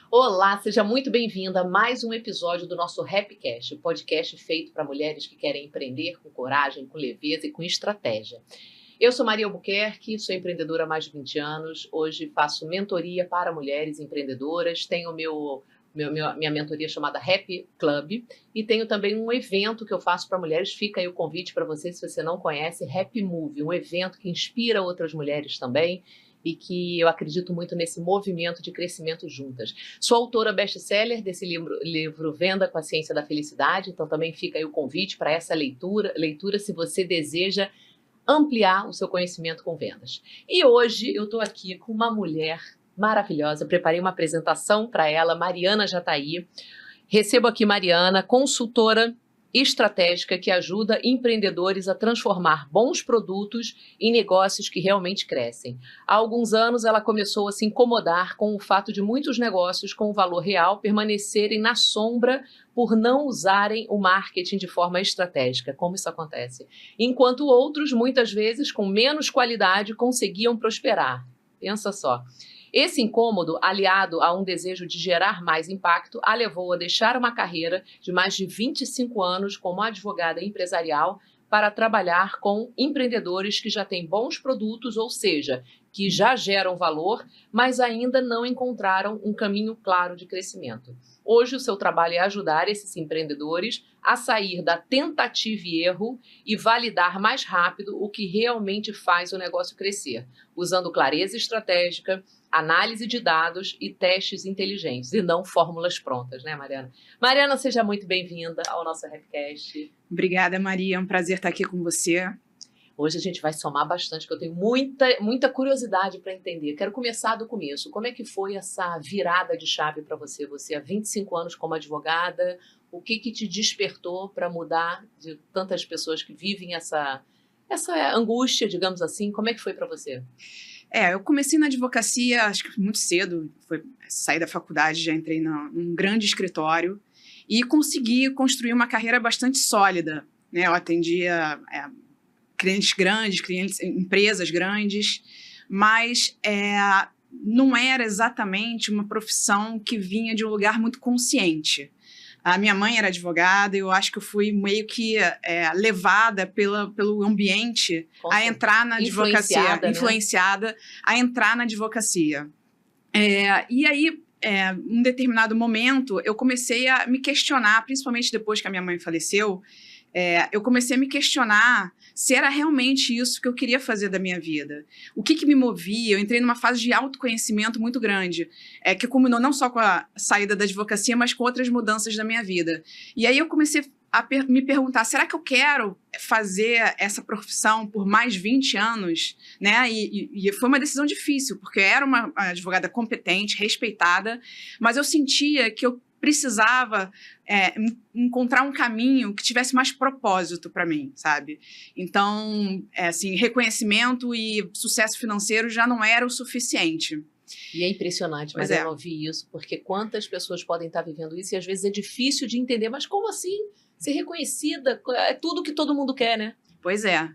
Olá, seja muito bem-vinda a mais um episódio do nosso Happycast, o podcast feito para mulheres que querem empreender com coragem, com leveza e com estratégia. Eu sou Maria Albuquerque, sou empreendedora há mais de 20 anos, hoje faço mentoria para mulheres empreendedoras, tenho minha mentoria chamada Happy Club e tenho também um evento que eu faço para mulheres, fica aí o convite para você, se você não conhece, Happy Move, um evento que inspira outras mulheres também, e que eu acredito muito nesse movimento de crescimento juntas. Sou autora best-seller desse livro Venda com a Ciência da Felicidade, então também fica aí o convite para essa leitura se você deseja ampliar o seu conhecimento com vendas. E hoje eu estou aqui com uma mulher maravilhosa, preparei uma apresentação para ela, Mariana Jatahy. Recebo aqui Mariana, consultora estratégica que ajuda empreendedores a transformar bons produtos em negócios que realmente crescem. Há alguns anos ela começou a se incomodar com o fato de muitos negócios com valor real permanecerem na sombra por não usarem o marketing de forma estratégica. Como isso acontece? Enquanto outros, muitas vezes, com menos qualidade, conseguiam prosperar. Pensa só. Esse incômodo, aliado a um desejo de gerar mais impacto, a levou a deixar uma carreira de mais de 25 anos como advogada empresarial para trabalhar com empreendedores que já têm bons produtos, ou seja, que já geram valor, mas ainda não encontraram um caminho claro de crescimento. Hoje o seu trabalho é ajudar esses empreendedores a sair da tentativa e erro e validar mais rápido o que realmente faz o negócio crescer, usando clareza estratégica, análise de dados e testes inteligentes, e não fórmulas prontas, né, Mariana? Mariana, seja muito bem-vinda ao nosso Happycast. Obrigada, Maria. É um prazer estar aqui com você. Hoje a gente vai somar bastante, que eu tenho muita curiosidade para entender. Quero começar do começo. Como é que foi essa virada de chave para você? Você há 25 anos como advogada, o que te despertou para mudar de tantas pessoas que vivem essa angústia, digamos assim? Como é que foi para você? Eu comecei na advocacia, acho que muito cedo, saí da faculdade, já entrei num grande escritório e consegui construir uma carreira bastante sólida, né? Eu atendia clientes grandes, empresas grandes, mas não era exatamente uma profissão que vinha de um lugar muito consciente. A minha mãe era advogada e eu acho que eu fui meio que levada pelo ambiente a entrar na advocacia, influenciada, né? A entrar na advocacia. E aí, em um determinado momento, eu comecei a me questionar, principalmente depois que a minha mãe faleceu, eu comecei a me questionar se era realmente isso que eu queria fazer da minha vida. O que me movia? Eu entrei numa fase de autoconhecimento muito grande, que culminou não só com a saída da advocacia, mas com outras mudanças da minha vida. E aí eu comecei a me perguntar, será que eu quero fazer essa profissão por mais 20 anos? Né? E foi uma decisão difícil, porque eu era uma advogada competente, respeitada, mas eu sentia que eu precisava encontrar um caminho que tivesse mais propósito para mim, sabe? Então, assim, reconhecimento e sucesso financeiro já não era o suficiente. E é impressionante, mas eu não ouvi isso, porque quantas pessoas podem estar vivendo isso e às vezes é difícil de entender, mas como assim? Ser reconhecida é tudo que todo mundo quer, né? Pois é.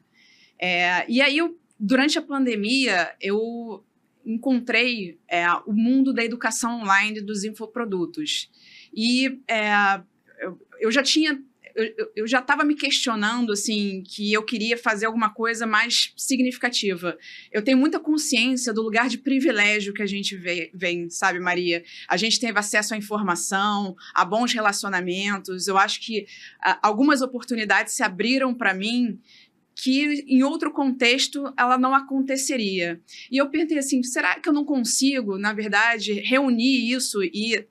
E aí, durante a pandemia, eu encontrei o mundo da educação online dos infoprodutos. E eu já estava me questionando assim, que eu queria fazer alguma coisa mais significativa. Eu tenho muita consciência do lugar de privilégio que a gente vem, sabe, Maria? A gente teve acesso à informação, a bons relacionamentos. Eu acho que algumas oportunidades se abriram para mim que em outro contexto ela não aconteceria. E eu pensei assim, será que eu não consigo, na verdade, reunir isso e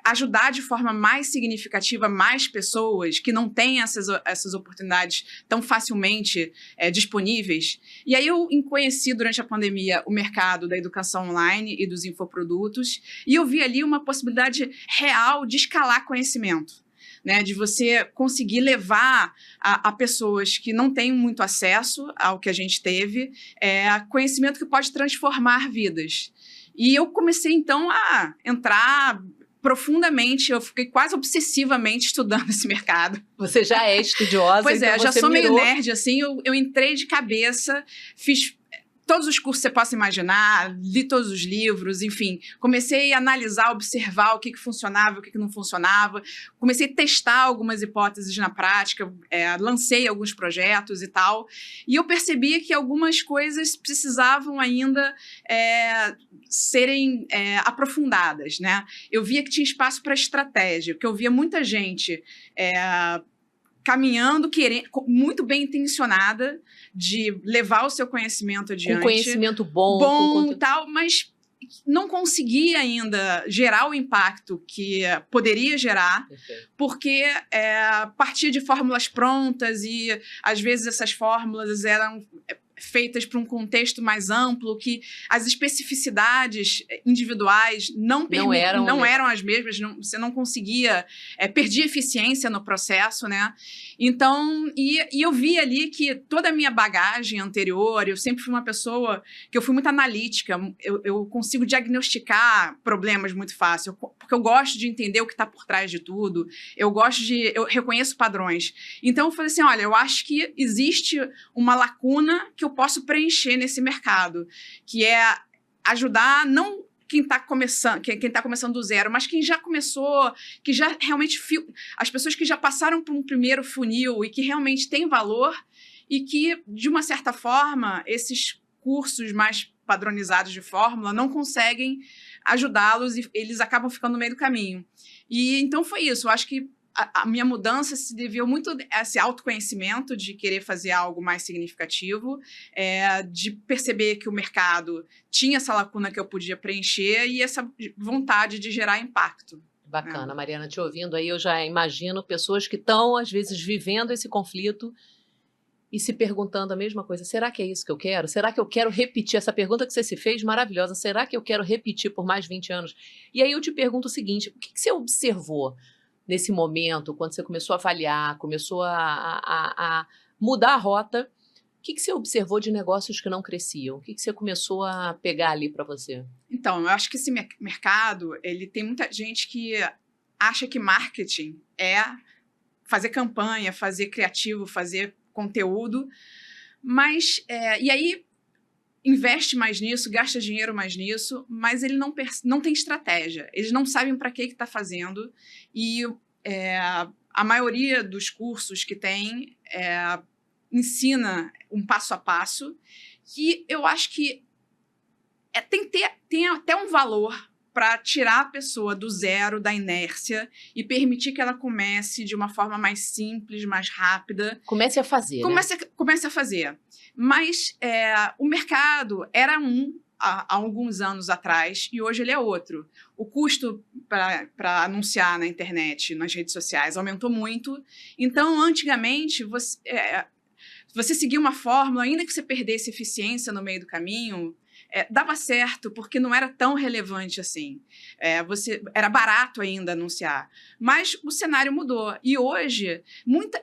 ajudar de forma mais significativa mais pessoas que não têm essas oportunidades tão facilmente disponíveis? E aí eu conheci durante a pandemia o mercado da educação online e dos infoprodutos e eu vi ali uma possibilidade real de escalar conhecimento. Né, de você conseguir levar a pessoas que não têm muito acesso ao que a gente teve, conhecimento que pode transformar vidas. E eu comecei, então, a entrar profundamente, eu fiquei quase obsessivamente estudando esse mercado. Você já é estudiosa, pois então eu já sou meio nerd, assim, eu entrei de cabeça, fiz todos os cursos que você possa imaginar, li todos os livros, enfim. Comecei a analisar, observar o que funcionava, o que não funcionava. Comecei a testar algumas hipóteses na prática, lancei alguns projetos e tal. E eu percebi que algumas coisas precisavam ainda serem aprofundadas, né? Eu via que tinha espaço para estratégia, que eu via muita gente caminhando, muito bem intencionada de levar o seu conhecimento adiante. Com conhecimento bom. E tal, mas não conseguia ainda gerar o impacto que poderia gerar, porque partia de fórmulas prontas e, às vezes, essas fórmulas eram feitas para um contexto mais amplo, que as especificidades individuais não eram as mesmas, você não conseguia, perdia eficiência no processo, né? Então, e eu vi ali que toda a minha bagagem anterior, eu sempre fui uma pessoa que eu fui muito analítica, eu consigo diagnosticar problemas muito fácil, porque eu gosto de entender o que está por trás de tudo, eu reconheço padrões. Então, eu falei assim, olha, eu acho que existe uma lacuna que eu posso preencher nesse mercado, que é ajudar não quem está começando do zero, mas quem já começou, que já realmente as pessoas que já passaram por um primeiro funil e que realmente tem valor e que, de uma certa forma, esses cursos mais padronizados de fórmula não conseguem ajudá-los e eles acabam ficando no meio do caminho. E então foi isso, eu acho que a minha mudança se deveu muito a esse autoconhecimento de querer fazer algo mais significativo, de perceber que o mercado tinha essa lacuna que eu podia preencher e essa vontade de gerar impacto. Bacana, Mariana, te ouvindo aí, eu já imagino pessoas que estão, às vezes, vivendo esse conflito e se perguntando a mesma coisa. Será que é isso que eu quero? Será que eu quero repetir? Essa pergunta que você se fez, maravilhosa. Será que eu quero repetir por mais 20 anos? E aí eu te pergunto o seguinte, o que você observou nesse momento, quando você começou a avaliar, começou a mudar a rota, o que você observou de negócios que não cresciam? O que você começou a pegar ali para você? Então, eu acho que esse mercado, ele tem muita gente que acha que marketing é fazer campanha, fazer criativo, fazer conteúdo, mas, e aí investe mais nisso, gasta dinheiro mais nisso, mas ele não tem estratégia. Eles não sabem para que está fazendo. E a maioria dos cursos que tem ensina um passo a passo, que eu acho que tem até um valor para tirar a pessoa do zero, da inércia, e permitir que ela comece de uma forma mais simples, mais rápida. Comece a fazer, Comece a fazer. Mas o mercado era há alguns anos atrás e hoje ele é outro. O custo para anunciar na internet, nas redes sociais, aumentou muito. Então, antigamente, você seguia uma fórmula, ainda que você perdesse eficiência no meio do caminho, dava certo, porque não era tão relevante assim. Era barato ainda anunciar. Mas o cenário mudou. E hoje,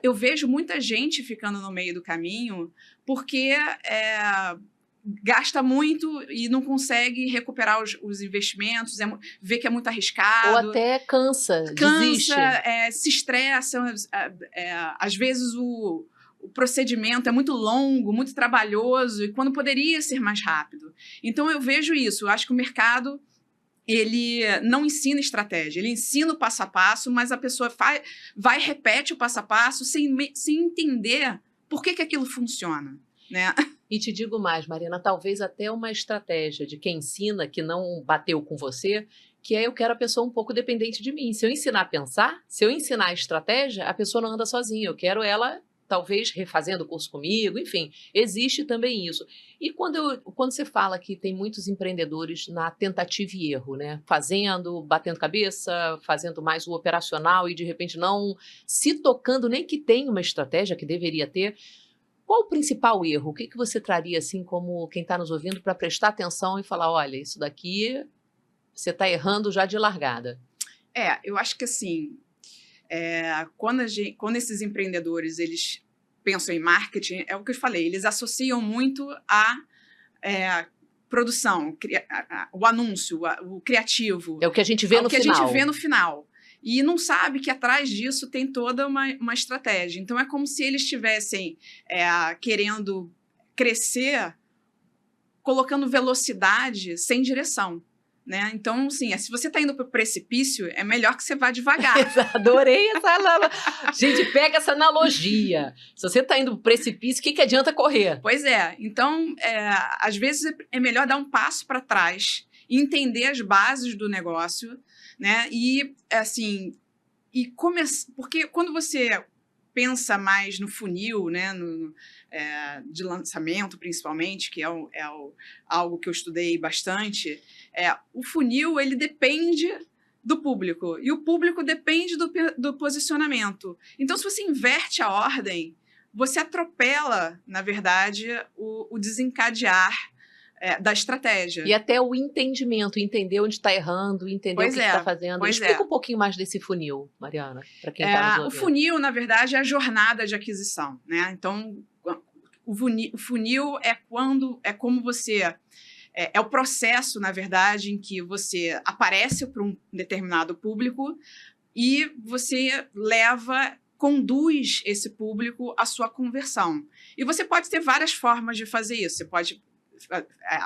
eu vejo muita gente ficando no meio do caminho porque gasta muito e não consegue recuperar os investimentos, vê que é muito arriscado. Ou até cansa, desiste. Se estressa. Às vezes o procedimento é muito longo, muito trabalhoso, e quando poderia ser mais rápido. Então, eu vejo isso. Eu acho que o mercado, ele não ensina estratégia, ele ensina o passo a passo, mas a pessoa vai e repete o passo a passo sem entender por que aquilo funciona, né? E te digo mais, Mariana, talvez até uma estratégia de quem ensina, que não bateu com você, que eu quero a pessoa um pouco dependente de mim. Se eu ensinar a pensar, se eu ensinar a estratégia, a pessoa não anda sozinha. Eu quero ela talvez refazendo o curso comigo, enfim, existe também isso. E quando você fala que tem muitos empreendedores na tentativa e erro, né? Batendo cabeça, fazendo mais o operacional e de repente não se tocando nem que tem uma estratégia que deveria ter, qual o principal erro? O que você traria assim como quem está nos ouvindo para prestar atenção e falar, olha, isso daqui você está errando já de largada? Eu acho que assim, quando esses empreendedores eles pensam em marketing, é o que eu falei, eles associam muito a produção, o anúncio, o criativo. É o que a gente vê no final. É o que a gente vê no final. E não sabe que atrás disso tem toda uma estratégia. Então, é como se eles estivessem querendo crescer colocando velocidade sem direção. Né? Então, assim, se você está indo para o precipício, é melhor que você vá devagar. Adorei essa analogia. Gente, pega essa analogia. Se você está indo para o precipício, o que adianta correr? Pois é. Então, às vezes é melhor dar um passo para trás, entender as bases do negócio, né? E, assim, porque quando você pensa mais no funil, né, de lançamento, principalmente, que é algo que eu estudei bastante, o funil, ele depende do público, e o público depende do posicionamento. Então, se você inverte a ordem, você atropela, na verdade, o desencadear da estratégia. E até o entendimento, entender onde está errando, entender o que está fazendo. Explica um pouquinho mais desse funil, Mariana, para quem está nos ouvindo. O funil, na verdade, é a jornada de aquisição, né? Então, o funil é como você... É o processo, na verdade, em que você aparece para um determinado público e você conduz esse público à sua conversão. E você pode ter várias formas de fazer isso. Você pode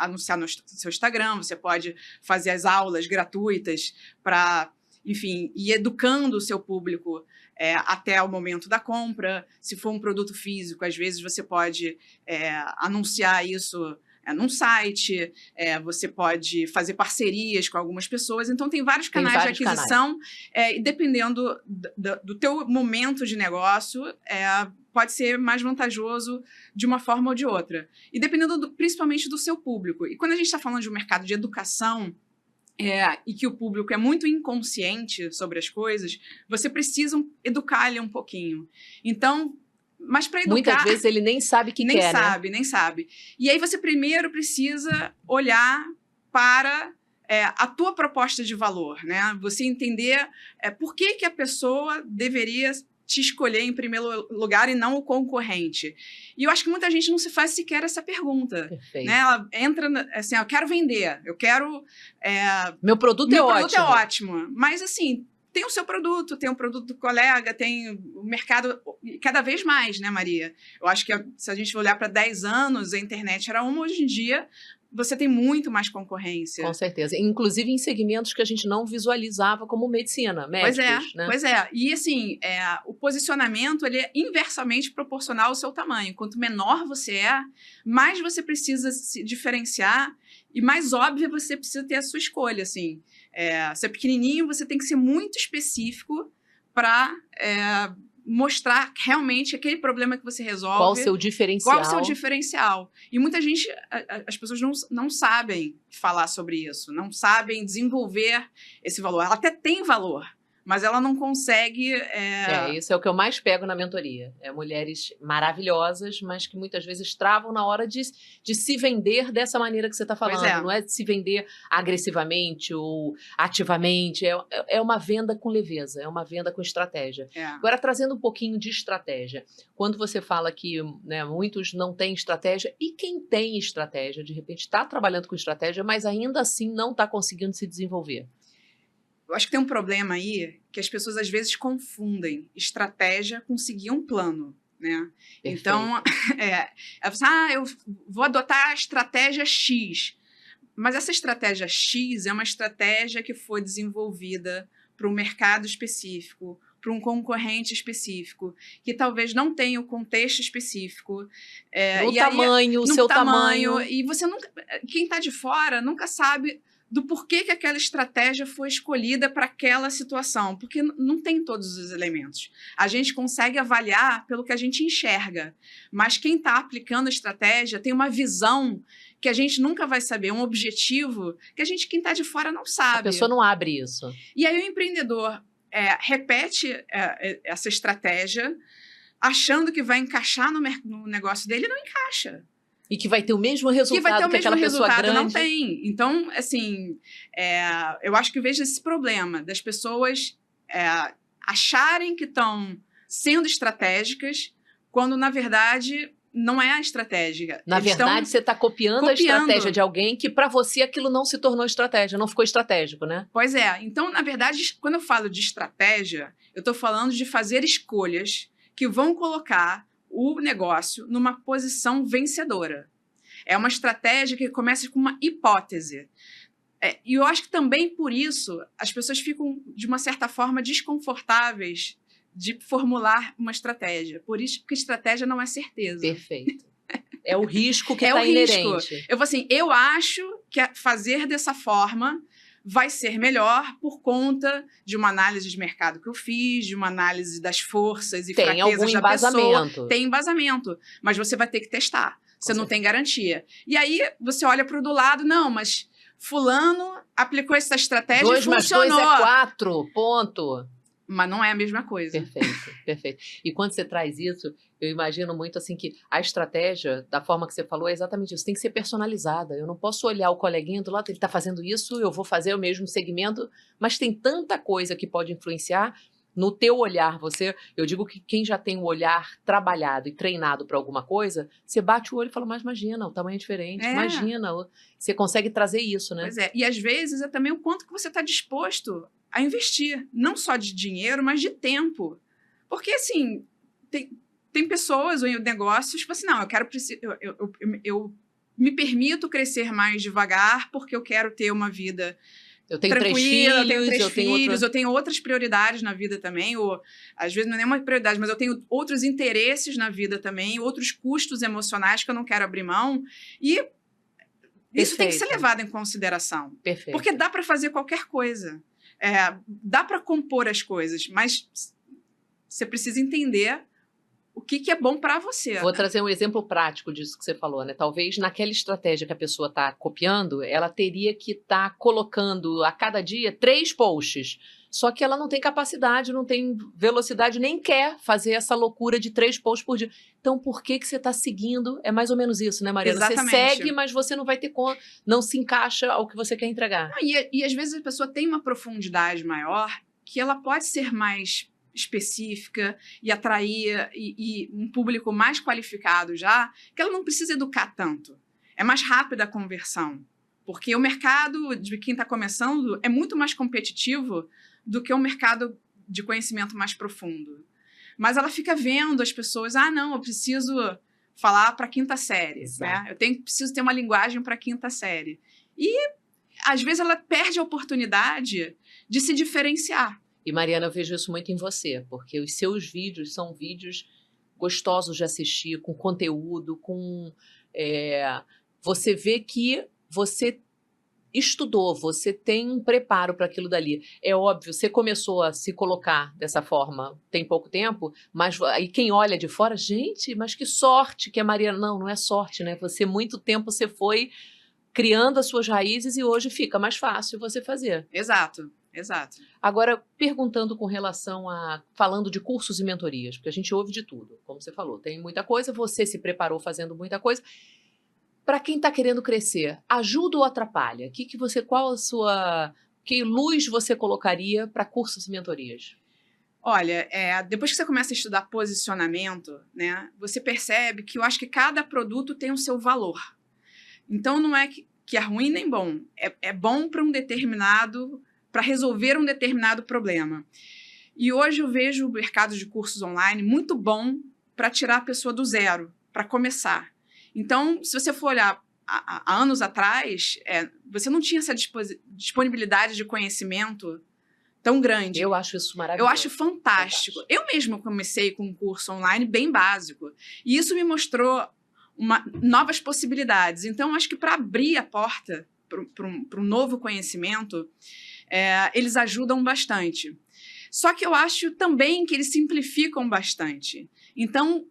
anunciar no seu Instagram, você pode fazer as aulas gratuitas para, enfim, ir educando o seu público até o momento da compra. Se for um produto físico, às vezes você pode anunciar isso num site, você pode fazer parcerias com algumas pessoas. Então, tem vários canais de aquisição, e dependendo do teu momento de negócio, pode ser mais vantajoso de uma forma ou de outra. E dependendo, principalmente, do seu público. E quando a gente está falando de um mercado de educação, e que o público é muito inconsciente sobre as coisas, você precisa educar ele um pouquinho. Então, mas para educar... Muitas vezes ele nem sabe o que quer, né? Nem sabe. E aí você primeiro precisa olhar para a tua proposta de valor, né? Você entender por que a pessoa deveria te escolher em primeiro lugar e não o concorrente. E eu acho que muita gente não se faz sequer essa pergunta. Perfeito. Né? Ela entra assim, eu quero vender, eu quero... Meu produto é ótimo. Mas, assim, tem o seu produto, tem o produto do colega, tem o mercado cada vez mais, né, Maria? Eu acho que se a gente olhar para 10 anos, a internet era uma, hoje em dia... você tem muito mais concorrência. Com certeza. Inclusive em segmentos que a gente não visualizava como medicina, médicos, né? Pois é. E, assim, o posicionamento, ele é inversamente proporcional ao seu tamanho. Quanto menor você mais você precisa se diferenciar e mais óbvia você precisa ter a sua escolha, assim. Se é pequenininho, você tem que ser muito específico para... mostrar realmente aquele problema que você resolve. Qual o seu diferencial? Qual o seu diferencial? E muita gente, as pessoas não sabem falar sobre isso, não sabem desenvolver esse valor. Ela até tem valor, mas ela não consegue... Isso é o que eu mais pego na mentoria. Mulheres maravilhosas, mas que muitas vezes travam na hora de se vender dessa maneira que você está falando. Não é de se vender agressivamente ou ativamente. É uma venda com leveza, é uma venda com estratégia. Agora, trazendo um pouquinho de estratégia. Quando você fala que, né, muitos não têm estratégia, e quem tem estratégia, de repente está trabalhando com estratégia, mas ainda assim não está conseguindo se desenvolver? Eu acho que tem um problema aí que as pessoas às vezes confundem estratégia com seguir um plano, né? Perfeito. Então, eu vou adotar a estratégia X. Mas essa estratégia X é uma estratégia que foi desenvolvida para um mercado específico, para um concorrente específico, que talvez não tenha o contexto específico. O seu tamanho. E você nunca... Quem está de fora nunca sabe... do porquê que aquela estratégia foi escolhida para aquela situação, porque não tem todos os elementos. A gente consegue avaliar pelo que a gente enxerga, mas quem está aplicando a estratégia tem uma visão que a gente nunca vai saber, um objetivo que quem está de fora não sabe. A pessoa não abre isso. E aí o empreendedor repete essa estratégia, achando que vai encaixar no negócio dele, e não encaixa. E que vai ter o mesmo resultado que aquela pessoa grande. Não tem. Então, assim, eu acho que eu vejo esse problema das pessoas acharem que estão sendo estratégicas, quando, na verdade, não é a estratégia. Na verdade, você está copiando a estratégia de alguém que, para você, aquilo não se tornou estratégia, não ficou estratégico, né? Pois é. Então, na verdade, quando eu falo de estratégia, eu estou falando de fazer escolhas que vão colocar o negócio numa posição vencedora. É uma estratégia que começa com uma hipótese. E eu acho que também por isso as pessoas ficam, de uma certa forma, desconfortáveis de formular uma estratégia. Por isso, porque estratégia não é certeza. Perfeito. É o risco que é está o risco. inerente. Eu vou assim, eu acho que fazer dessa forma vai ser melhor por conta de uma análise de mercado que eu fiz, de uma análise das forças e fraquezas da pessoa. Tem embasamento, mas você vai ter que testar. Você não tem garantia. E aí você olha para o do lado, não, mas fulano aplicou essa estratégia e funcionou. 2 mais 2 é 4, ponto. Mas não é a mesma coisa. Perfeito, perfeito. E quando você traz isso, eu imagino muito assim que a estratégia, da forma que você falou, é exatamente isso. Tem que ser personalizada. Eu não posso olhar o coleguinha do lado, ele está fazendo isso, eu vou fazer o mesmo segmento, mas tem tanta coisa que pode influenciar no teu olhar. Eu digo que quem já tem o olhar trabalhado e treinado para alguma coisa, você bate o olho e fala, mas imagina, o tamanho é diferente, imagina. Você consegue trazer isso, né? Pois é. E às vezes é também o quanto que você está disposto a investir, não só de dinheiro, mas de tempo. Porque, assim, tem pessoas ou negócios que, assim, não, eu me permito crescer mais devagar porque eu quero ter uma vida tranquila, eu tenho 3 filhos, eu tenho outras prioridades na vida também, ou às vezes não é nenhuma prioridade, mas eu tenho outros interesses na vida também, outros custos emocionais que eu não quero abrir mão, e isso tem que ser levado em consideração. Perfeito. Porque dá para fazer qualquer coisa. Dá para compor as coisas, mas você precisa entender o que é bom para você. Vou trazer um exemplo prático disso que você falou, né? Talvez naquela estratégia que a pessoa está copiando, ela teria que estar colocando a cada dia 3 posts. Só que ela não tem capacidade, não tem velocidade, nem quer fazer essa loucura de 3 posts por dia. Então, por que você está seguindo? É mais ou menos isso, né, Mariana? Exatamente. Você segue, mas você não vai ter não se encaixa ao que você quer entregar. E às vezes a pessoa tem uma profundidade maior que ela pode ser mais específica e atrair e um público mais qualificado já, que ela não precisa educar tanto. É mais rápida a conversão. Porque o mercado de quem está começando é muito mais competitivo do que o mercado de conhecimento mais profundo. Mas ela fica vendo as pessoas, não, eu preciso falar para a 5ª série, né? Preciso ter uma linguagem para a 5ª série. E, às vezes, ela perde a oportunidade de se diferenciar. E, Mariana, eu vejo isso muito em você, porque os seus vídeos são vídeos gostosos de assistir, com conteúdo, você vê que você estudou, você tem um preparo para aquilo dali. É óbvio, você começou a se colocar dessa forma tem pouco tempo, mas aí quem olha de fora, gente, mas que sorte que a Mariana... Não é sorte, né? muito tempo você foi criando as suas raízes e hoje fica mais fácil você fazer. Exato. Agora, perguntando com relação falando de cursos e mentorias, porque a gente ouve de tudo, como você falou, tem muita coisa, você se preparou fazendo muita coisa. Para quem está querendo crescer, ajuda ou atrapalha? Que luz você colocaria para cursos e mentorias? Olha, depois que você começa a estudar posicionamento, né, você percebe que eu acho que cada produto tem o seu valor. Então, não é que é ruim nem bom. É bom para resolver um determinado problema. E hoje eu vejo o mercado de cursos online muito bom para tirar a pessoa do zero, para começar. Então, se você for olhar há anos atrás, você não tinha essa disponibilidade de conhecimento tão grande. Eu acho isso maravilhoso. Eu acho fantástico. Eu mesma comecei com um curso online bem básico. E isso me mostrou novas possibilidades. Então, acho que para abrir a porta para um novo conhecimento, eles ajudam bastante. Só que eu acho também que eles simplificam bastante. Então,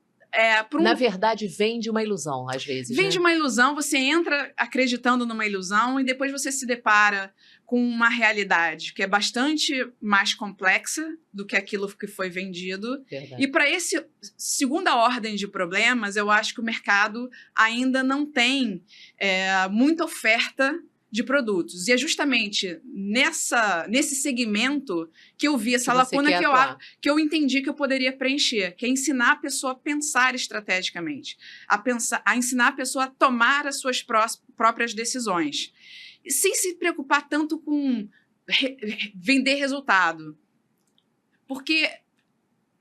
na verdade, vende uma ilusão, às vezes. Vende uma ilusão, você entra acreditando numa ilusão e depois você se depara com uma realidade que é bastante mais complexa do que aquilo que foi vendido. Verdade. E para segunda ordem de problemas, eu acho que o mercado ainda não tem muita oferta de produtos. E é justamente nesse segmento que eu vi essa lacuna que eu entendi que eu poderia preencher, que é ensinar a pessoa a pensar estrategicamente, a ensinar a pessoa a tomar as suas próprias decisões, sem se preocupar tanto com vender resultado. Porque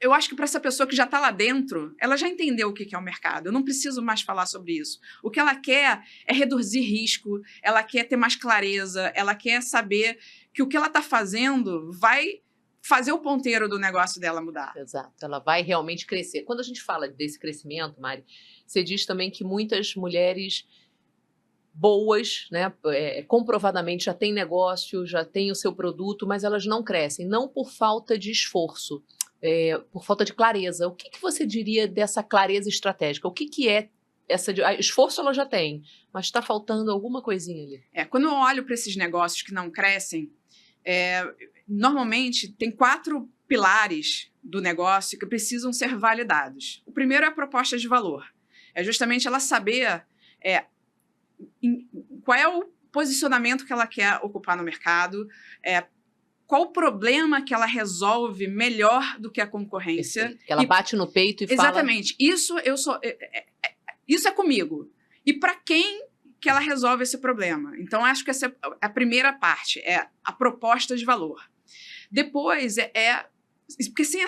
eu acho que para essa pessoa que já está lá dentro, ela já entendeu o que é o mercado. Eu não preciso mais falar sobre isso. O que ela quer é reduzir risco, ela quer ter mais clareza, ela quer saber que o que ela está fazendo vai fazer o ponteiro do negócio dela mudar. Exato, ela vai realmente crescer. Quando a gente fala desse crescimento, Mari, você diz também que muitas mulheres boas, né, comprovadamente já têm negócio, já têm o seu produto, mas elas não crescem, não por falta de esforço, por falta de clareza. O que você diria dessa clareza estratégica? O que é essa... esforço ela já tem, mas está faltando alguma coisinha ali. Quando eu olho para esses negócios que não crescem, normalmente tem 4 pilares do negócio que precisam ser validados. O primeiro é a proposta de valor. É justamente ela saber qual é o posicionamento que ela quer ocupar no mercado, qual o problema que ela resolve melhor do que a concorrência. Que ela bate no peito e fala... Exatamente. Isso é comigo. E para quem que ela resolve esse problema? Então, acho que essa é a primeira parte, é a proposta de valor. Depois, porque se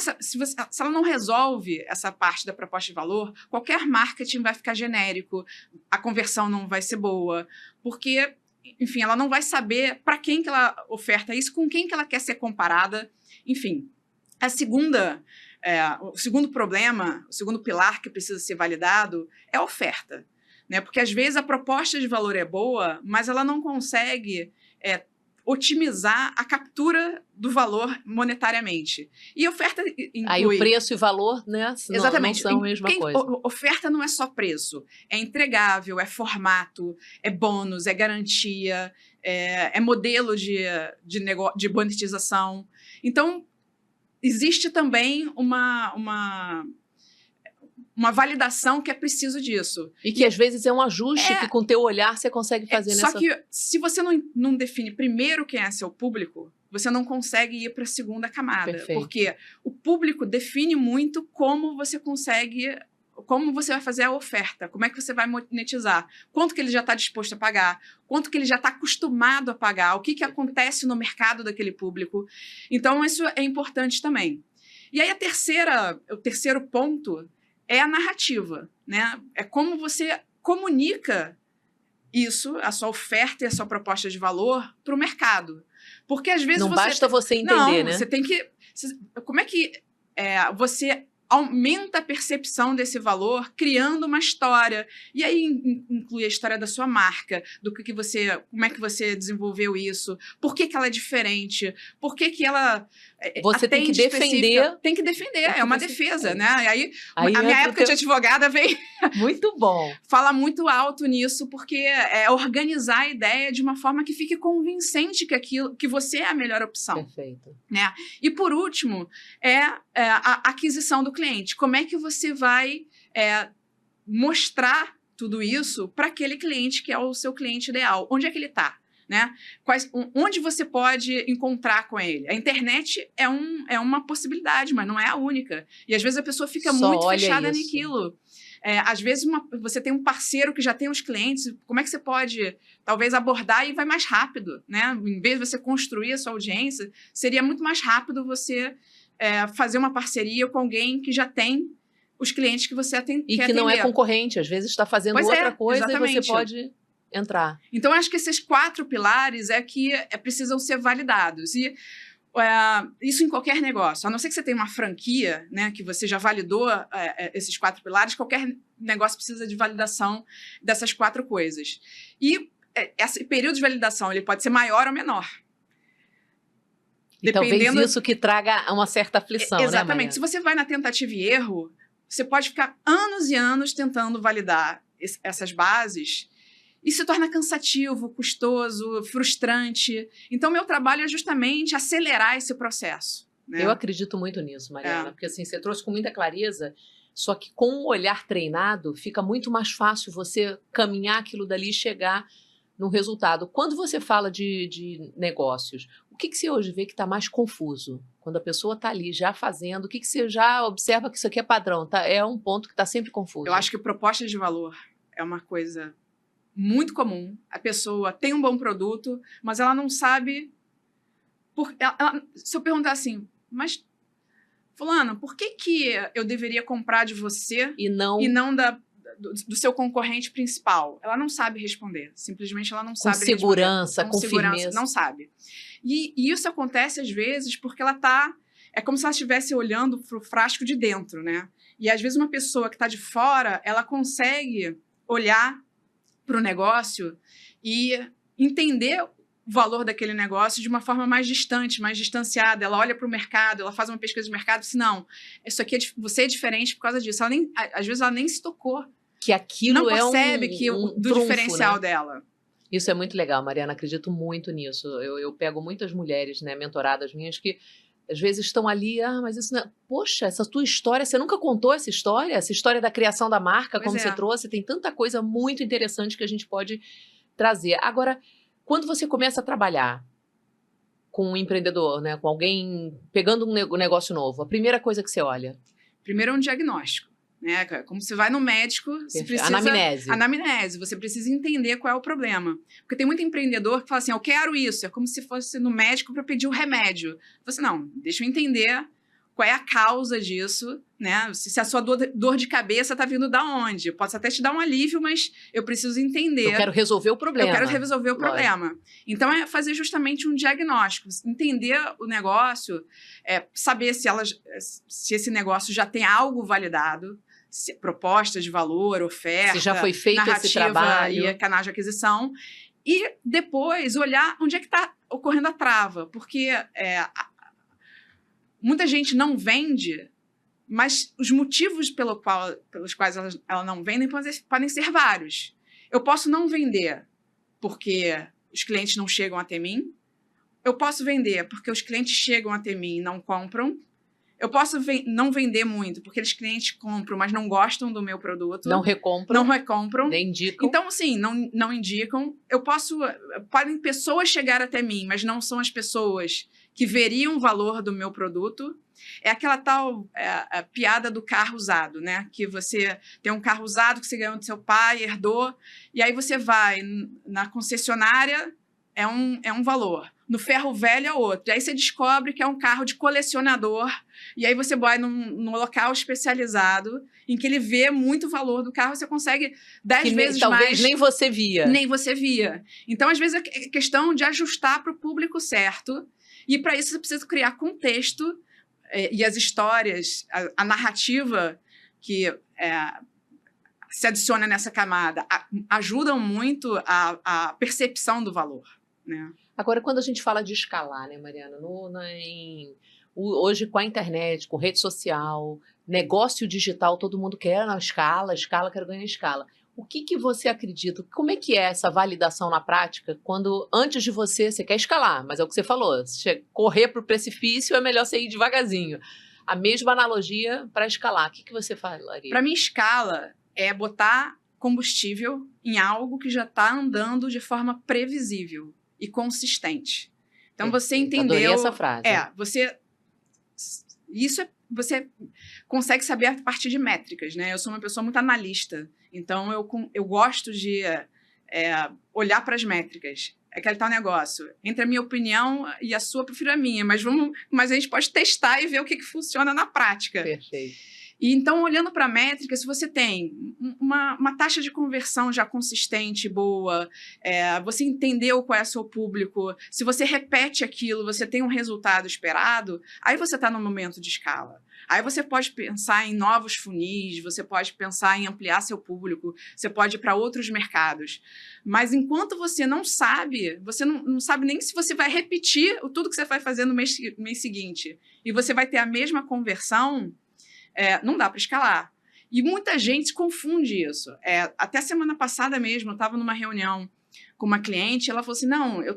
ela não resolve essa parte da proposta de valor, qualquer marketing vai ficar genérico, a conversão não vai ser boa, porque, enfim, ela não vai saber para quem que ela oferta isso, com quem que ela quer ser comparada, enfim. O segundo problema, o segundo pilar que precisa ser validado é a oferta, né? Porque, às vezes, a proposta de valor é boa, mas ela não consegue otimizar a captura do valor monetariamente. E oferta inclui... Aí o preço e valor, né, exatamente, não são a mesma coisa. Oferta não é só preço, é entregável, é formato, é bônus, é garantia, é modelo de monetização. Então, existe também uma validação que é preciso disso. E que às vezes é um ajuste que com o teu olhar você consegue fazer nessa... Só que se você não define primeiro quem é seu público, você não consegue ir para a segunda camada. Perfeito. Porque o público define muito como você vai fazer a oferta, como é que você vai monetizar, quanto que ele já está disposto a pagar, quanto que ele já está acostumado a pagar, o que acontece no mercado daquele público. Então, isso é importante também. E aí, o terceiro ponto é a narrativa, né? É como você comunica isso, a sua oferta e a sua proposta de valor para o mercado. Porque às vezes não basta você entender, né? Você tem que... Como é que você aumenta a percepção desse valor criando uma história. E aí inclui a história da sua marca, como é que você desenvolveu isso, por que ela é diferente, por que ela você tem que defender. Tem que defender, é uma defesa, né? Aí a minha época de advogada veio... Muito bom. Fala muito alto nisso, porque é organizar a ideia de uma forma que fique convincente que você é a melhor opção. Perfeito. Né? E, por último, a aquisição do cliente. Como é que você vai mostrar tudo isso para aquele cliente que é o seu cliente ideal? Onde é que ele está? Né? Onde você pode encontrar com ele? A internet é uma possibilidade, mas não é a única. E, às vezes, a pessoa fica muito fechada naquilo. Às vezes, você tem um parceiro que já tem os clientes, como é que você pode, talvez, abordar e vai mais rápido, né? Em vez de você construir a sua audiência, seria muito mais rápido você fazer uma parceria com alguém que já tem os clientes que você quer atender. E que não é concorrente, às vezes está fazendo outra coisa exatamente. E você pode entrar. Então, acho que esses 4 pilares que precisam ser validados. E isso em qualquer negócio. A não ser que você tenha uma franquia, né, que você já validou esses 4 pilares, qualquer negócio precisa de validação dessas 4 coisas. E esse período de validação ele pode ser maior ou menor. E talvez isso que traga uma certa aflição, exatamente. Né, se você vai na tentativa e erro, você pode ficar anos e anos tentando validar essas bases e se torna cansativo, custoso, frustrante. Então, meu trabalho é justamente acelerar esse processo. Né? Eu acredito muito nisso, Mariana, porque assim, você trouxe com muita clareza, só que com um olhar treinado, fica muito mais fácil você caminhar aquilo dali e chegar no resultado. Quando você fala de negócios, o que você hoje vê que está mais confuso? Quando a pessoa está ali já fazendo, o que você já observa que isso aqui é padrão? É um ponto que está sempre confuso. Eu acho que proposta de valor é uma coisa muito comum. A pessoa tem um bom produto, mas ela não sabe... Se eu perguntar assim, mas fulano, por que eu deveria comprar de você E não do seu concorrente principal? Ela não sabe responder. Simplesmente ela não com sabe segurança, responder. com segurança, firmeza. não sabe. E isso acontece às vezes porque ela tá... É como se ela estivesse olhando pro frasco de dentro, né? E às vezes uma pessoa que está de fora, ela consegue olhar para o negócio e entender o valor daquele negócio de uma forma mais distante, mais distanciada. Ela olha para o mercado, ela faz uma pesquisa de mercado e diz, não, isso aqui você é diferente por causa disso. Às vezes ela nem se tocou. Que aquilo não é percebe que do trunfo, diferencial, né? dela. Isso é muito legal, Mariana, acredito muito nisso. Eu pego muitas mulheres, né, mentoradas minhas, que às vezes estão ali, mas isso não é... Poxa, essa tua história, você nunca contou essa história? Essa história da criação da marca, como você trouxe, tem tanta coisa muito interessante que a gente pode trazer. Agora, quando você começa a trabalhar com um empreendedor, né, com alguém pegando um negócio novo, a primeira coisa que você olha? Primeiro é um diagnóstico. Né? Como você vai no médico, você precisa... Anamnese. Anamnese. Você precisa entender qual é o problema. Porque tem muito empreendedor que fala assim, eu quero isso. É como se fosse no médico para pedir o remédio. Você, não, deixa eu entender qual é a causa disso, né? Se a sua dor de cabeça está vindo da onde. Eu posso até te dar um alívio, mas eu preciso entender. Eu quero resolver o problema. Eu quero resolver o problema. Então, é fazer justamente um diagnóstico. Entender o negócio, saber se esse negócio já tem algo validado, proposta de valor, oferta, se já foi feito narrativa esse trabalho. e canal de aquisição. E depois olhar onde é que está ocorrendo a trava. Porque muita gente não vende, mas os motivos pelos quais ela não vende podem ser vários. Eu posso não vender porque os clientes não chegam até mim. Eu posso vender porque os clientes chegam até mim e não compram. Eu posso não vender muito, porque os clientes compram, mas não gostam do meu produto. Não recompram. Não recompram. Nem indicam. Então, assim, não indicam. Podem pessoas chegar até mim, mas não são as pessoas que veriam o valor do meu produto. É aquela tal a piada do carro usado, né? Que você tem um carro usado que você ganhou do seu pai, herdou, e aí você vai na concessionária, é um valor. No ferro velho é outro. E aí você descobre que é um carro de colecionador. E aí você vai num local especializado em que ele vê muito valor do carro. Você consegue 10 vezes mais. Talvez nem você via. Nem você via. Então, às vezes, é questão de ajustar para o público certo. E para isso você precisa criar contexto e as histórias, a narrativa que se adiciona nessa camada ajudam muito a percepção do valor, né? Agora, quando a gente fala de escalar, né, Mariana? Hoje, com a internet, com rede social, negócio digital, todo mundo quer escala, quero ganhar escala. O que você acredita? Como é que é essa validação na prática quando, antes de você quer escalar, mas é o que você falou, correr para o precipício é melhor você ir devagarzinho. A mesma analogia para escalar. O que você falaria? Para mim, escala é botar combustível em algo que já está andando de forma previsível e consistente. Então, você entendeu... Adorei essa frase. Você consegue saber a partir de métricas, né? Eu sou uma pessoa muito analista, então eu gosto de olhar para as métricas. É aquele tal negócio. Entre a minha opinião e a sua, eu prefiro a minha, mas a gente pode testar e ver o que funciona na prática. Perfeito. E então, olhando para a métrica, se você tem uma taxa de conversão já consistente, boa, você entendeu qual é o seu público, se você repete aquilo, você tem um resultado esperado, aí você está no momento de escala. Aí você pode pensar em novos funis, você pode pensar em ampliar seu público, você pode ir para outros mercados. Mas enquanto você não sabe nem se você vai repetir tudo que você vai fazer no mês seguinte, e você vai ter a mesma conversão, não dá para escalar. E muita gente confunde isso. Até semana passada mesmo, eu estava numa reunião com uma cliente, ela falou assim, não, eu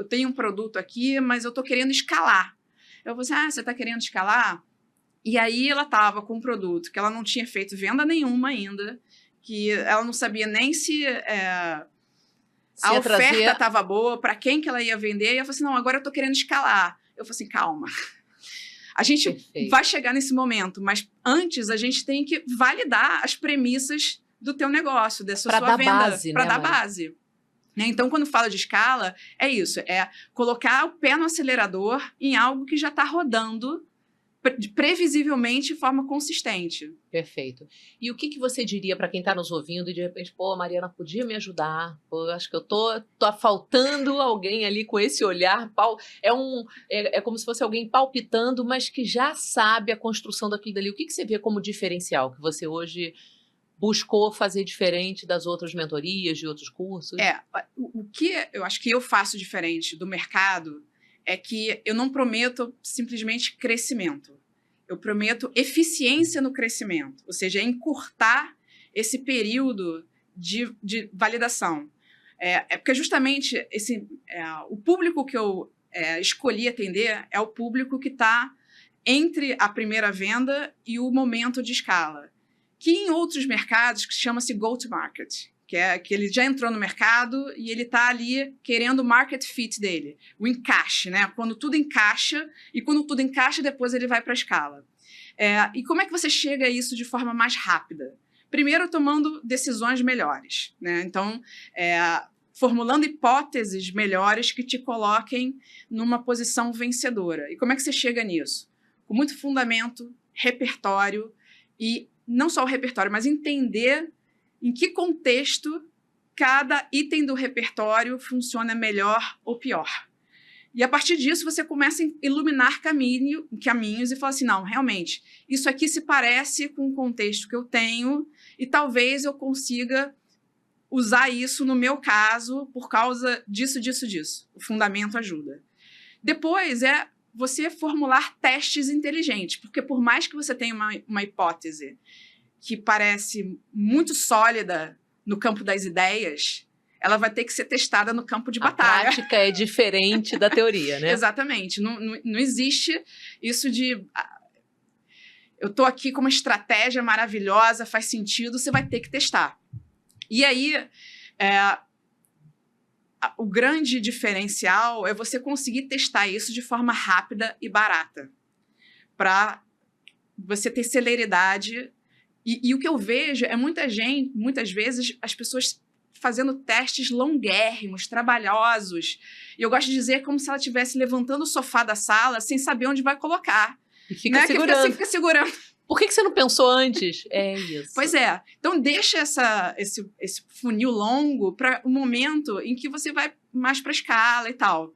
tenho um produto aqui, mas eu estou querendo escalar. Eu falei assim, você está querendo escalar? E aí ela estava com um produto que ela não tinha feito venda nenhuma ainda, que ela não sabia nem se a oferta estava boa, para quem que ela ia vender, e ela falou assim, não, agora eu estou querendo escalar. Eu falei assim, calma. A gente vai chegar nesse momento, mas antes a gente tem que validar as premissas do teu negócio, dessa sua venda, para dar base. Então, quando fala de escala, é isso, colocar o pé no acelerador em algo que já está rodando previsivelmente de forma consistente. Perfeito. E o que você diria para quem está nos ouvindo e de repente, pô, a Mariana podia me ajudar? Pô, acho que eu tô faltando alguém ali com esse olhar. É como se fosse alguém palpitando, mas que já sabe a construção daquilo dali. O que você vê como diferencial que você hoje buscou fazer diferente das outras mentorias, de outros cursos? O que eu acho que eu faço diferente do mercado é que eu não prometo simplesmente crescimento. Eu prometo eficiência no crescimento, ou seja, encurtar esse período de validação. Porque justamente o público que eu escolhi atender é o público que está entre a primeira venda e o momento de escala, que em outros mercados chama-se go-to-market, que ele já entrou no mercado e ele está ali querendo o market fit dele, o encaixe, né? Quando tudo encaixa, e quando tudo encaixa, depois ele vai para a escala. E como é que você chega a isso de forma mais rápida? Primeiro, tomando decisões melhores, né? Então, formulando hipóteses melhores que te coloquem numa posição vencedora. E como é que você chega nisso? Com muito fundamento, repertório, e não só o repertório, mas entender em que contexto cada item do repertório funciona melhor ou pior. E a partir disso você começa a iluminar caminhos e fala assim, não, realmente, isso aqui se parece com o contexto que eu tenho e talvez eu consiga usar isso no meu caso por causa disso. O fundamento ajuda. Depois você formular testes inteligentes, porque por mais que você tenha uma hipótese que parece muito sólida no campo das ideias, ela vai ter que ser testada no campo de batalha. A prática é diferente da teoria, né? Exatamente. Não existe isso de... eu estou aqui com uma estratégia maravilhosa, faz sentido, você vai ter que testar. E aí, o grande diferencial é você conseguir testar isso de forma rápida e barata, para você ter celeridade. E o que eu vejo é muitas vezes, as pessoas fazendo testes longuérrimos, trabalhosos. E eu gosto de dizer como se ela estivesse levantando o sofá da sala sem saber onde vai colocar. E fica segurando. Fica segurando. Por que você não pensou antes? É isso. Pois é. Então, deixa esse funil longo para o momento em que você vai mais para a escala e tal.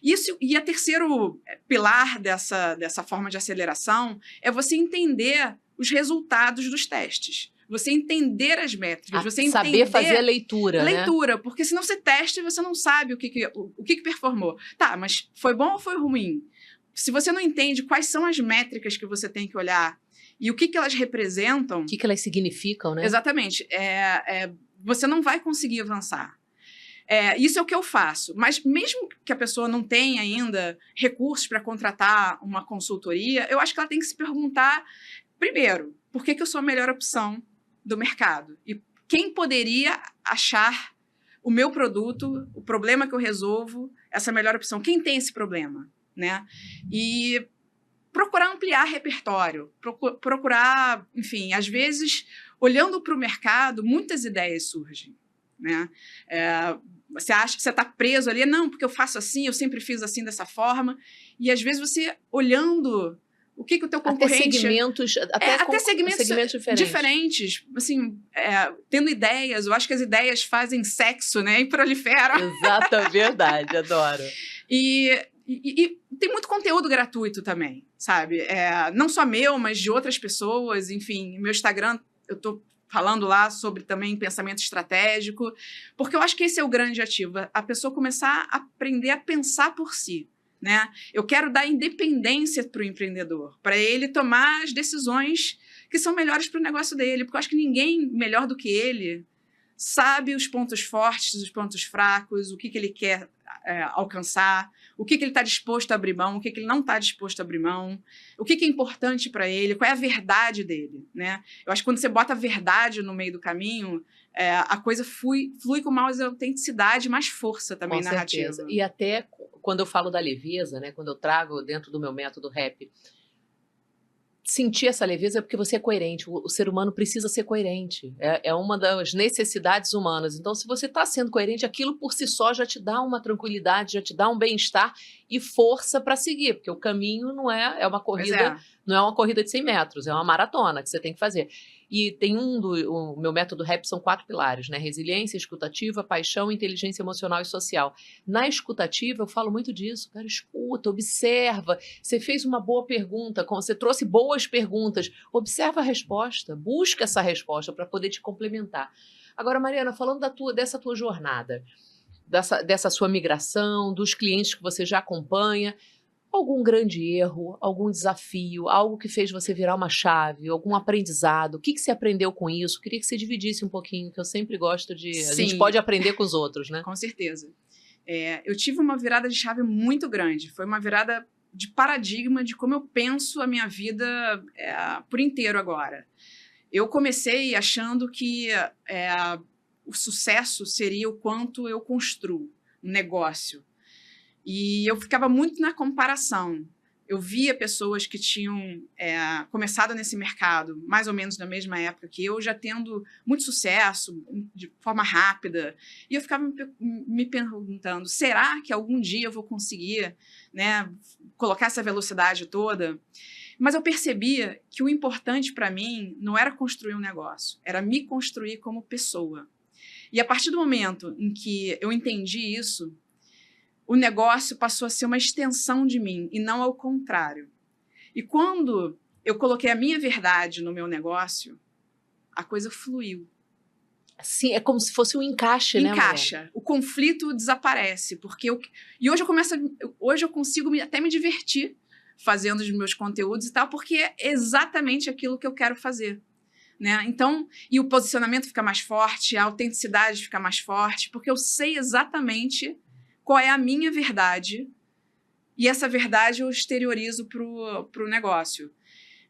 E a terceiro pilar dessa forma de aceleração é você entender os resultados dos testes. Você entender as métricas, você saber fazer a leitura, né? Porque senão você testa e você não sabe o que performou. Tá, mas foi bom ou foi ruim? Se você não entende quais são as métricas que você tem que olhar e o que elas representam... O que elas significam, né? Exatamente. Você não vai conseguir avançar. Isso é o que eu faço. Mas mesmo que a pessoa não tenha ainda recursos para contratar uma consultoria, eu acho que ela tem que se perguntar, primeiro, por que eu sou a melhor opção do mercado? E quem poderia achar o meu produto, o problema que eu resolvo, essa melhor opção? Quem tem esse problema, né? E procurar ampliar repertório, procurar, enfim, às vezes, olhando para o mercado, muitas ideias surgem, né? Você acha que você está preso ali, não, porque eu faço assim, eu sempre fiz assim, dessa forma, e às vezes você olhando o que o teu concorrente... Até segmentos diferentes. Assim, tendo ideias, eu acho que as ideias fazem sexo, né? E proliferam. Exato, verdade, adoro. E tem muito conteúdo gratuito também, sabe? Não só meu, mas de outras pessoas. Enfim, meu Instagram, eu tô falando lá sobre também pensamento estratégico, porque eu acho que esse é o grande ativo, a pessoa começar a aprender a pensar por si. Né? Eu quero dar independência para o empreendedor, para ele tomar as decisões que são melhores para o negócio dele, porque eu acho que ninguém melhor do que ele sabe os pontos fortes, os pontos fracos, o que ele quer alcançar, o que ele está disposto a abrir mão, o que ele não está disposto a abrir mão, o que é importante para ele, qual é a verdade dele. Né? Eu acho que quando você bota a verdade no meio do caminho, a coisa flui com mais autenticidade, mais força também narrativa. Com certeza. E até quando eu falo da leveza, né, quando eu trago dentro do meu método RAP, sentir essa leveza é porque você é coerente. O ser humano precisa ser coerente. É uma das necessidades humanas. Então, se você está sendo coerente, aquilo por si só já te dá uma tranquilidade, já te dá um bem-estar e força para seguir, porque o caminho não é uma corrida, não é uma corrida de 100 metros, é uma maratona que você tem que fazer. E tem o meu método REP são 4 pilares, né? Resiliência, escutativa, paixão, inteligência emocional e social. Na escutativa, eu falo muito disso, cara, escuta, observa. Você fez uma boa pergunta, você trouxe boas perguntas, observa a resposta, busca essa resposta para poder te complementar. Agora, Mariana, falando dessa tua jornada, dessa sua migração, dos clientes que você já acompanha, algum grande erro, algum desafio, algo que fez você virar uma chave, algum aprendizado? O que você aprendeu com isso? Queria que você dividisse um pouquinho, que eu sempre gosto de... Sim. A gente pode aprender com os outros, né? Com certeza. Eu tive uma virada de chave muito grande. Foi uma virada de paradigma de como eu penso a minha vida por inteiro agora. Eu comecei achando que o sucesso seria o quanto eu construo um negócio. E eu ficava muito na comparação. Eu via pessoas que tinham começado nesse mercado mais ou menos na mesma época que eu, já tendo muito sucesso, de forma rápida. E eu ficava me perguntando, será que algum dia eu vou conseguir, né, colocar essa velocidade toda? Mas eu percebia que o importante para mim não era construir um negócio, era me construir como pessoa. E a partir do momento em que eu entendi isso, o negócio passou a ser uma extensão de mim e não ao contrário. E quando eu coloquei a minha verdade no meu negócio, a coisa fluiu. Sim, é como se fosse um encaixe, né, Encaixa. O conflito desaparece. E hoje eu consigo até me divertir fazendo os meus conteúdos e tal, porque é exatamente aquilo que eu quero fazer. Né? Então, e o posicionamento fica mais forte, a autenticidade fica mais forte, porque eu sei exatamente qual é a minha verdade, e essa verdade eu exteriorizo pro negócio.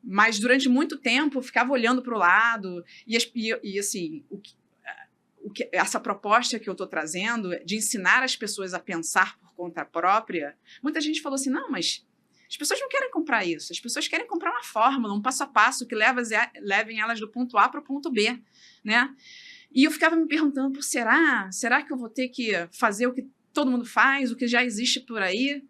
Mas durante muito tempo eu ficava olhando para o lado, e assim, essa proposta que eu estou trazendo de ensinar as pessoas a pensar por conta própria, muita gente falou assim, não, mas as pessoas não querem comprar isso, as pessoas querem comprar uma fórmula, um passo a passo que levem elas do ponto A para o ponto B, né? E eu ficava me perguntando, será que eu vou ter que fazer o que todo mundo faz, o que já existe por aí?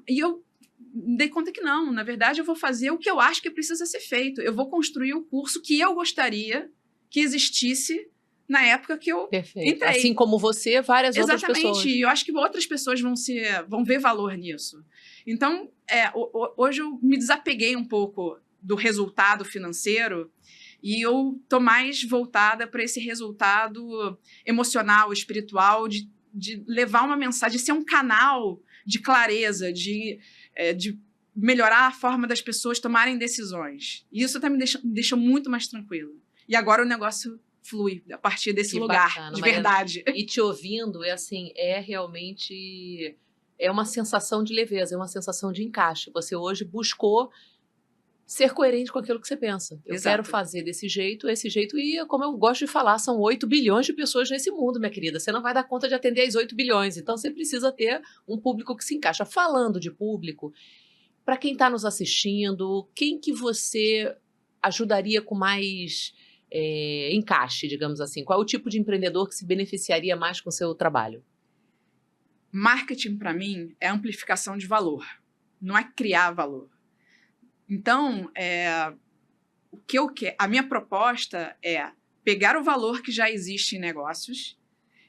E eu me dei conta que não. Na verdade, eu vou fazer o que eu acho que precisa ser feito. Eu vou construir o curso que eu gostaria que existisse na época que eu entrei. Assim como você, várias outras pessoas. Exatamente. E eu acho que outras pessoas vão ver valor nisso. Então, hoje eu me desapeguei um pouco do resultado financeiro e eu estou mais voltada para esse resultado emocional, espiritual, de levar uma mensagem, de ser um canal de clareza, de melhorar a forma das pessoas tomarem decisões. E isso até me deixa muito mais tranquila. E agora o negócio flui a partir desse lugar, bacana, de verdade. E te ouvindo, realmente uma sensação de leveza, é uma sensação de encaixe. Você hoje buscou ser coerente com aquilo que você pensa. Eu quero fazer desse jeito, esse jeito, e como eu gosto de falar, são 8 bilhões de pessoas nesse mundo, minha querida. Você não vai dar conta de atender as 8 bilhões, então você precisa ter um público que se encaixa. Falando de público, para quem está nos assistindo, quem que você ajudaria com mais encaixe, digamos assim? Qual é o tipo de empreendedor que se beneficiaria mais com o seu trabalho? Marketing, para mim, é amplificação de valor, não é criar valor. Então, a minha proposta é pegar o valor que já existe em negócios,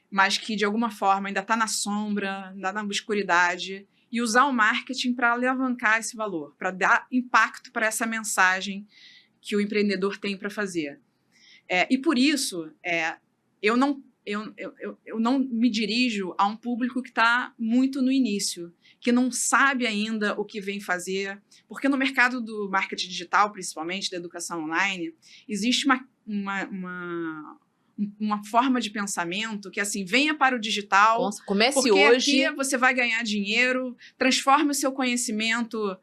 mas que, de alguma forma, ainda está na sombra, ainda na obscuridade, e usar o marketing para alavancar esse valor, para dar impacto para essa mensagem que o empreendedor tem para fazer. E, por isso, eu não me dirijo a um público que está muito no início, que não sabe ainda o que vem fazer, porque no mercado do marketing digital, principalmente da educação online, existe uma forma de pensamento que, assim, venha para o digital. Nossa, comece porque hoje. Aqui você vai ganhar dinheiro, transforme o seu conhecimento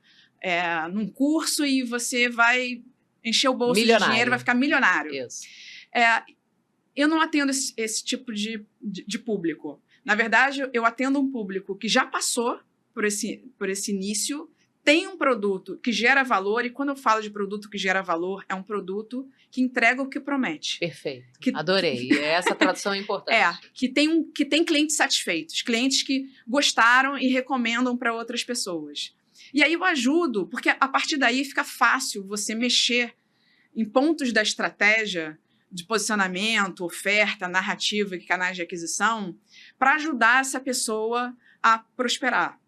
num curso e você vai encher o bolso de dinheiro, vai ficar milionário. Isso. Eu não atendo esse tipo de público. Na verdade, eu atendo um público que já passou por esse início, tem um produto que gera valor, e quando eu falo de produto que gera valor, é um produto que entrega o que promete. Perfeito. Adorei. Essa tradução é importante. Que tem clientes satisfeitos, clientes que gostaram e recomendam para outras pessoas. E aí eu ajudo, porque a partir daí fica fácil você mexer em pontos da estratégia de posicionamento, oferta, narrativa e canais de aquisição para ajudar essa pessoa a prosperar.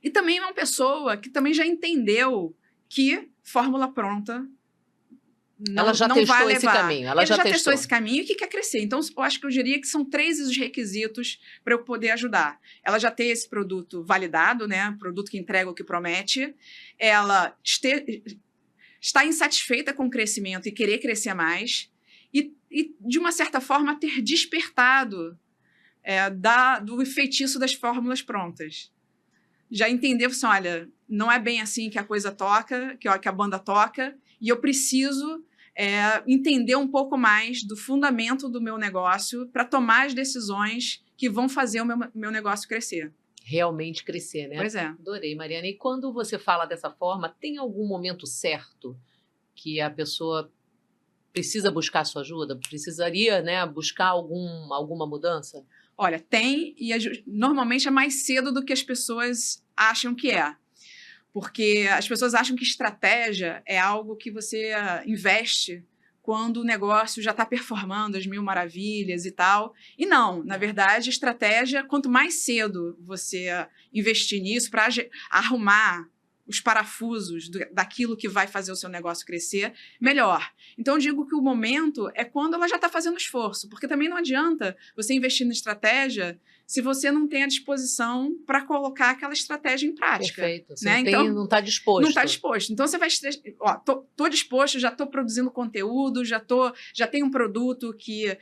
E também é uma pessoa que também já entendeu que fórmula pronta ela já testou esse caminho. Ela já testou esse caminho e que quer crescer. Então, eu acho que eu diria que são 3 os requisitos para eu poder ajudar. Ela já ter esse produto validado, né? Produto que entrega o que promete. Ela está insatisfeita com o crescimento e querer crescer mais. E de uma certa forma, ter despertado do feitiço das fórmulas prontas. Já entendeu, assim, olha, não é bem assim que a coisa toca, que a banda toca, e eu preciso entender um pouco mais do fundamento do meu negócio para tomar as decisões que vão fazer o meu negócio crescer. Realmente crescer, né? Pois é. Adorei, Mariana. E quando você fala dessa forma, tem algum momento certo que a pessoa precisa buscar sua ajuda? Precisaria, né, buscar alguma mudança? Olha, tem, e normalmente é mais cedo do que as pessoas acham que é. Porque as pessoas acham que estratégia é algo que você investe quando o negócio já está performando as mil maravilhas e tal. E não, na verdade, estratégia, quanto mais cedo você investir nisso para arrumar os parafusos daquilo que vai fazer o seu negócio crescer, melhor. Então, eu digo que o momento é quando ela já está fazendo esforço, porque também não adianta você investir na estratégia se você não tem a disposição para colocar aquela estratégia em prática. Perfeito. Você né? não está disposto. Não está disposto. Então, você vai... Tô disposto, já estou produzindo conteúdo, já tenho um produto que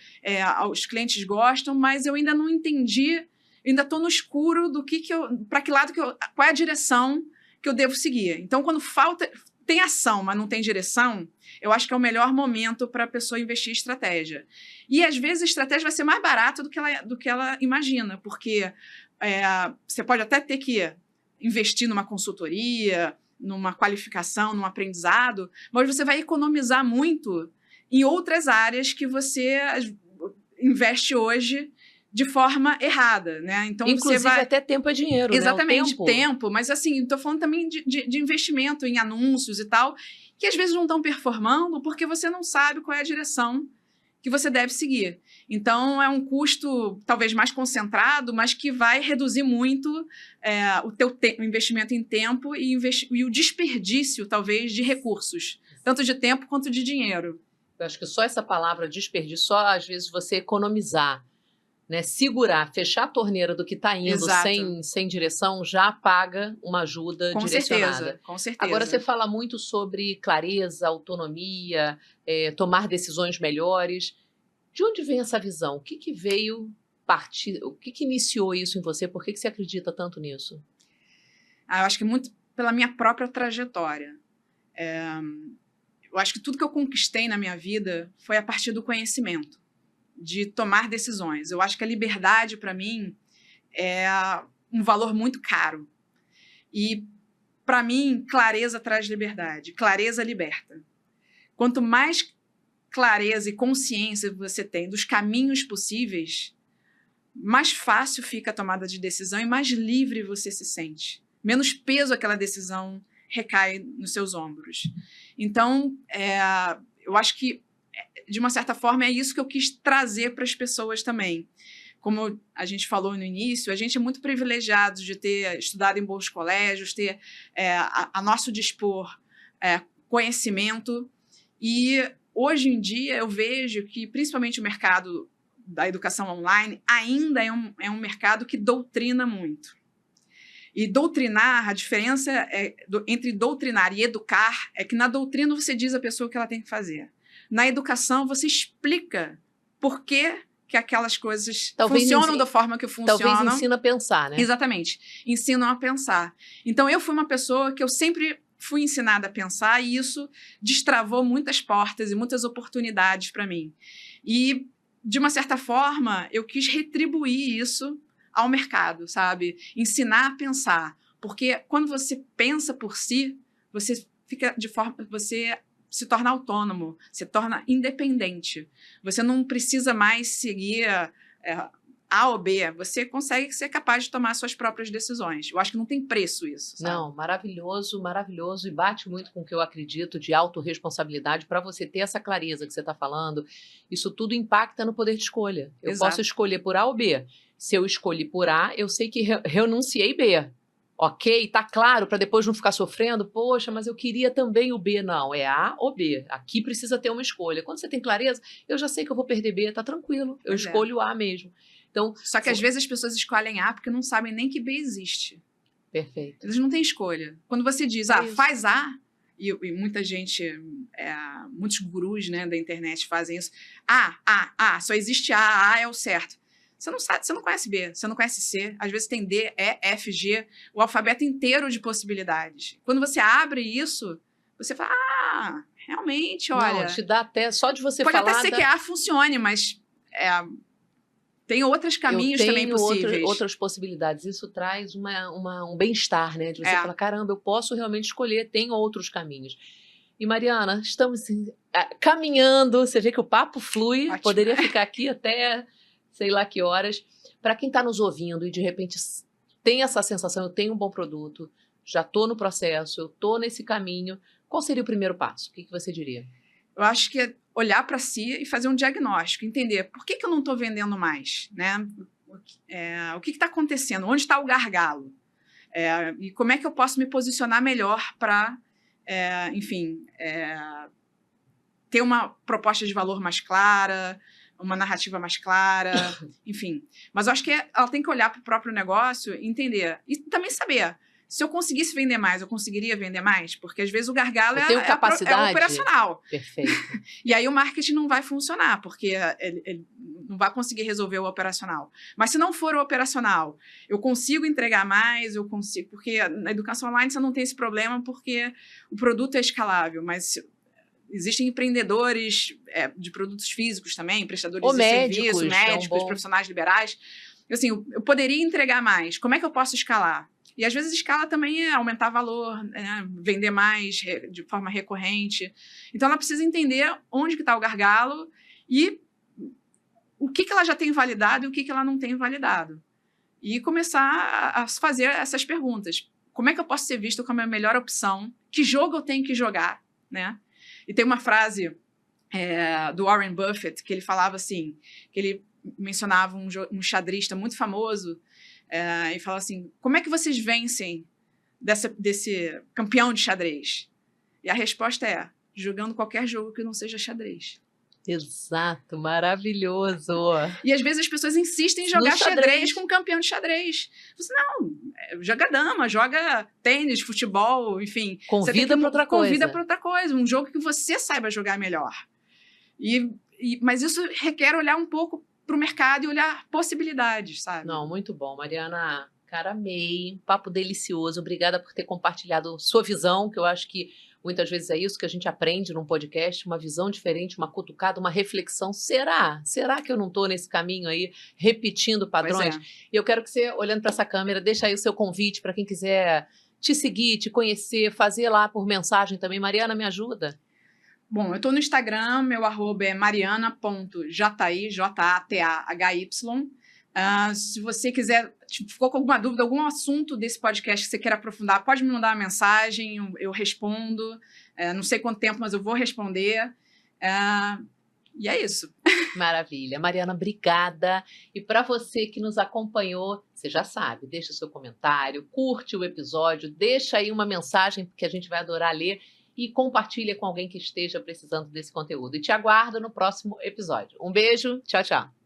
os clientes gostam, mas eu ainda não entendi, ainda estou no escuro do para que lado qual é a direção que eu devo seguir. Então, quando tem ação, mas não tem direção, eu acho que é o melhor momento para a pessoa investir em estratégia. E, às vezes, a estratégia vai ser mais barata do que ela imagina, porque você pode até ter que investir numa consultoria, numa qualificação, num aprendizado, mas você vai economizar muito em outras áreas que você investe hoje de forma errada, né? Então, inclusive, até tempo é dinheiro, exatamente, né? tempo. Mas, assim, estou falando também de investimento em anúncios e tal, que às vezes não estão performando porque você não sabe qual é a direção que você deve seguir. Então, é um custo talvez mais concentrado, mas que vai reduzir muito o investimento em tempo e o desperdício, talvez, de recursos, tanto de tempo quanto de dinheiro. Eu acho que só essa palavra desperdício, só às vezes você economizar, né, segurar, fechar a torneira do que está indo sem direção, já paga uma ajuda direcionada. Com certeza. Agora, você fala muito sobre clareza, autonomia, tomar decisões melhores. De onde vem essa visão? O que veio partir? O que iniciou isso em você? Por que você acredita tanto nisso? Eu acho que muito pela minha própria trajetória. Eu acho que tudo que eu conquistei na minha vida foi a partir do conhecimento, de tomar decisões. Eu acho que a liberdade, para mim, é um valor muito caro. E, para mim, clareza traz liberdade. Clareza liberta. Quanto mais clareza e consciência você tem dos caminhos possíveis, mais fácil fica a tomada de decisão e mais livre você se sente. Menos peso aquela decisão recai nos seus ombros. Então, eu acho que de uma certa forma, é isso que eu quis trazer para as pessoas também. Como a gente falou no início, a gente é muito privilegiado de ter estudado em bons colégios, ter a nosso dispor conhecimento. E, hoje em dia, eu vejo que, principalmente o mercado da educação online, ainda é um mercado que doutrina muito. E doutrinar, a diferença entre doutrinar e educar é que na doutrina você diz à pessoa o que ela tem que fazer. Na educação, você explica por que aquelas coisas funcionam da forma que funcionam. Talvez ensina a pensar, né? Exatamente. Ensinam a pensar. Então, eu fui uma pessoa que eu sempre fui ensinada a pensar e isso destravou muitas portas e muitas oportunidades para mim. E, de uma certa forma, eu quis retribuir isso ao mercado, sabe? Ensinar a pensar. Porque quando você pensa por si, você se torna autônomo, se torna independente. Você não precisa mais seguir A ou B. Você consegue ser capaz de tomar suas próprias decisões. Eu acho que não tem preço isso, sabe? Não, maravilhoso, maravilhoso. E bate muito com o que eu acredito de autorresponsabilidade. Para você ter essa clareza que você está falando, isso tudo impacta no poder de escolha. Eu Exato. posso escolher por A ou B. Se eu escolhi por A, eu sei que renunciei B. Ok, tá claro, para depois não ficar sofrendo, poxa, mas eu queria também o B. Não, é A ou B. Aqui precisa ter uma escolha. Quando você tem clareza, eu já sei que eu vou perder B, tá tranquilo. Eu escolho A mesmo. Então, só que às vezes as pessoas escolhem A porque não sabem nem que B existe. Perfeito. Eles não têm escolha. Quando você diz, faz A, e muita gente, muitos gurus, né, da internet fazem isso, só existe A é o certo. Você não sabe, você não conhece B, você não conhece C, às vezes tem D, E, F, G, o alfabeto inteiro de possibilidades. Quando você abre isso, você fala, realmente, olha... Não, te dá até, só de você pode falar... Pode até ser que A funcione, mas tem outros caminhos também possíveis. Outras possibilidades. Isso traz um bem-estar, né? De você falar, caramba, eu posso realmente escolher, tem outros caminhos. E, Mariana, estamos caminhando, você vê que o papo flui, ótimo. Poderia ficar aqui até... sei lá que horas, para quem está nos ouvindo e de repente tem essa sensação, eu tenho um bom produto, já estou no processo, eu estou nesse caminho, qual seria o primeiro passo? O que você diria? Eu acho que é olhar para si e fazer um diagnóstico, entender por que eu não estou vendendo mais, né? O que está acontecendo? Onde está o gargalo? E como é que eu posso me posicionar melhor para, ter uma proposta de valor mais clara, uma narrativa mais clara, enfim. Mas eu acho que ela tem que olhar para o próprio negócio e entender. E também saber, se eu conseguisse vender mais, eu conseguiria vender mais? Porque às vezes o gargalo é operacional. Perfeito. E aí o marketing não vai funcionar, porque ele não vai conseguir resolver o operacional. Mas se não for o operacional, eu consigo entregar mais, eu consigo... Porque na educação online você não tem esse problema, porque o produto é escalável, mas... existem empreendedores de produtos físicos também, prestadores de serviço, médicos, profissionais liberais. Assim, eu poderia entregar mais. Como é que eu posso escalar? E às vezes escala também é aumentar valor, vender mais de forma recorrente. Então ela precisa entender onde que está o gargalo e o que ela já tem validado e o que ela não tem validado. E começar a fazer essas perguntas. Como é que eu posso ser visto como a melhor opção? Que jogo eu tenho que jogar, né? E tem uma frase do Warren Buffett que ele falava assim, que ele mencionava um xadrista muito famoso e falava assim, como é que vocês vencem desse campeão de xadrez? E a resposta é, jogando qualquer jogo que não seja xadrez. Exato, maravilhoso. E às vezes as pessoas insistem em jogar xadrez com um campeão de xadrez. Você, não, joga dama, joga tênis, futebol, enfim. Convida para outra coisa. Convida para outra coisa, um jogo que você saiba jogar melhor. Mas isso requer olhar um pouco para o mercado e olhar possibilidades, sabe? Não, muito bom, Mariana. Cara, amei, papo delicioso. Obrigada por ter compartilhado sua visão, que eu acho que muitas vezes é isso que a gente aprende num podcast, uma visão diferente, uma cutucada, uma reflexão. Será? Será que eu não estou nesse caminho aí, repetindo padrões? E eu quero que você, olhando para essa câmera, deixa aí o seu convite para quem quiser te seguir, te conhecer, fazer lá por mensagem também. Mariana, me ajuda? Bom, eu estou no Instagram, meu arroba é mariana.jatahy, J-A-T-A-H-Y. Se você quiser, ficou com alguma dúvida, algum assunto desse podcast que você queira aprofundar, pode me mandar uma mensagem, eu respondo. Não sei quanto tempo, mas eu vou responder. E é isso. Maravilha. Mariana, obrigada. E para você que nos acompanhou, você já sabe, deixa o seu comentário, curte o episódio, deixa aí uma mensagem que a gente vai adorar ler e compartilha com alguém que esteja precisando desse conteúdo. E te aguardo no próximo episódio. Um beijo, tchau, tchau.